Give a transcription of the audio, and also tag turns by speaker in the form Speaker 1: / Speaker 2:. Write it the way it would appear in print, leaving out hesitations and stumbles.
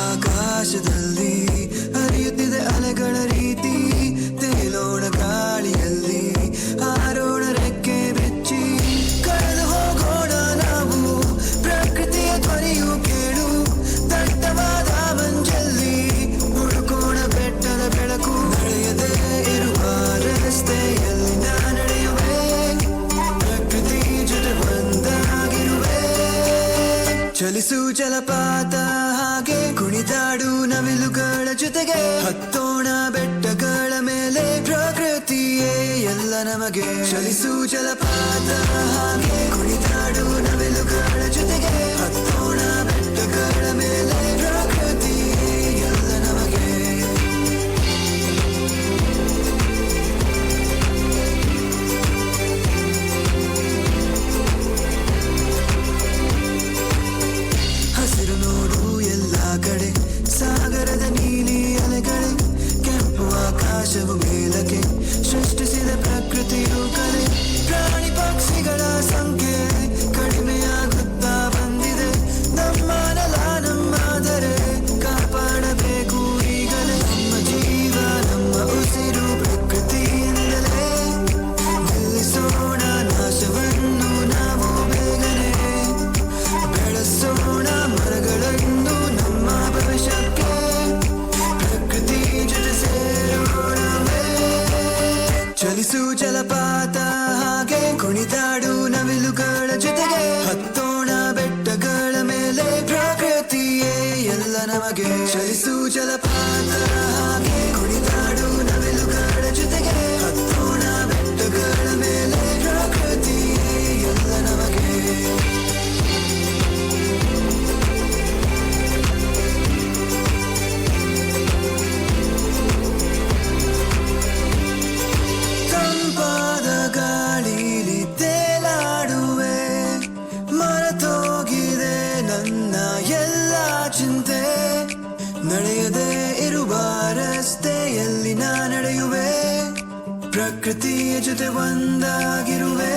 Speaker 1: ಆಕಾಶದಲ್ಲಿ ಹರಿಯುತ್ತಿದೆ ಅಲೆಗಳ ರೀತಿ, ತೇಲೋಣ ಗಾಳಿಯಲ್ಲಿ ಹಾರೋಣ ರೆಕ್ಕೆ ಬೆಚ್ಚಿ, ಕಳೆದು ಹೋಗೋಣ ನಾವು ಪ್ರಕೃತಿಯ ಧ್ವನಿಯು ಕೇಳು, ದಟ್ಟವಾದ ಮಂಜಲ್ಲಿ ಹುಡುಕೋಣ ಬೆಟ್ಟದ ಬೆಳಕು, ನಡೆಯದೇ ಇರುವ ರಸ್ತೆಯಲ್ಲಿ ನಾ ನಡೆಯುವೆ, ಪ್ರಕೃತಿ ಜೊತೆ ಒಂದಾಗಿರುವೆ, ಚಲಿಸು ಜಲಪಾತ ಹಾಗೆ ಕುಣಿದಾಡು ನವಿಲುಗಳ ಜೊತೆಗೆ, ಹತ್ತೋಣ ಬೆಟ್ಟಗಳ ಮೇಲೆ ಪ್ರಕೃತಿಯೇ ಎಲ್ಲ ನಮಗೆ, ಚಲಿಸು ಜಲಪಾತ ಹಾಗೆ ಕುಣಿದಾಡು ನವಿಲುಗಳ ಜೊತೆಗೆ, ಹತ್ತೋಣ ಬೆಟ್ಟಗಳ ಮೇಲೆ ಪ್ರಕೃತಿಯೇ ಎಲ್ಲ ನಮಗೆ. ಹಸಿರು ನೋಡು ಎಲ್ಲ ಕಡೆ, ಸಾಗರದ ನೀಲಿ ಅಲೆಗಳೇ, ಕೆಂಪು ಆಕಾಶವು ಮೇಲಕ್ಕೆ ಸೃಷ್ಟಿಸಿದ ಪ್ರಕೃತಿಯು ಕಲೆ, ಪ್ರಾಣಿ ಪಕ್ಷಿಗಳ ಸಂಖ್ಯೆ ಕಡಿಮೆಯಾಗುತ್ತಾ ಬಂದಿದೆ, ನಮ್ಮ ನೆಲ ನಮ್ಮಾದರೆ ಕಾಪಾಡಬೇಕು ಈಗಲೇ, ನಮ್ಮ ಜೀವ ನಮ್ಮ ಉಸಿರು ಪ್ರಕೃತಿಯಿಂದಲೇ, ನಿಲ್ಲಿಸೋಣ ನಾಶವನ್ನು ನಾವು ಬೇಗನೆ, ಬೆಳೆಸೋಣ ಮರಗಳನ್ನು ನಮ್ಮ ಭವಿಷ್ಯಕ್ಕೆ, ಪ್ರಕೃತಿ ಜೊತೆ ಸೇರೋಣವೇ, ಚಲಿಸು ಜಲಪಾತ ಹಾಗೆ ಕುಣಿದಾಡು ನವಿಲುಗಳ ಜೊತೆಗೆ, ಹತ್ತೋಣ ಬೆಟ್ಟಗಳ ಮೇಲೆ ಪ್ರಕೃತಿಯೇ ಎಲ್ಲ ನಮಗೆ, ಚಲಿಸು ಜಲಪಾತ ಹಾಗೆ ಕುಣಿದಾಡು ನವಿಲುಗಳ ಜೊತೆಗೆ, ಹತ್ತೋಣ ಬೆಟ್ಟಗಳ ಮೇಲೆ ಪ್ರಕೃತಿಯೇ ಎಲ್ಲ ನಮಗೆ. ತಂಪಾದ ಗಾಳಿಲಿ ತೇಲಾಡುವೆ, ಮರೆತೋಗಿದೆ ನನ್ನ ಎಲ್ಲ ಚಿಂತೆ, ನಡೆಯದೇ ಇರುವ ರಸ್ತೆಯಲ್ಲಿ ನಾ ನಡೆಯುವೆ, ಪ್ರಕೃತಿಯ ಜೊತೆ ಒಂದಾಗಿರುವೆ.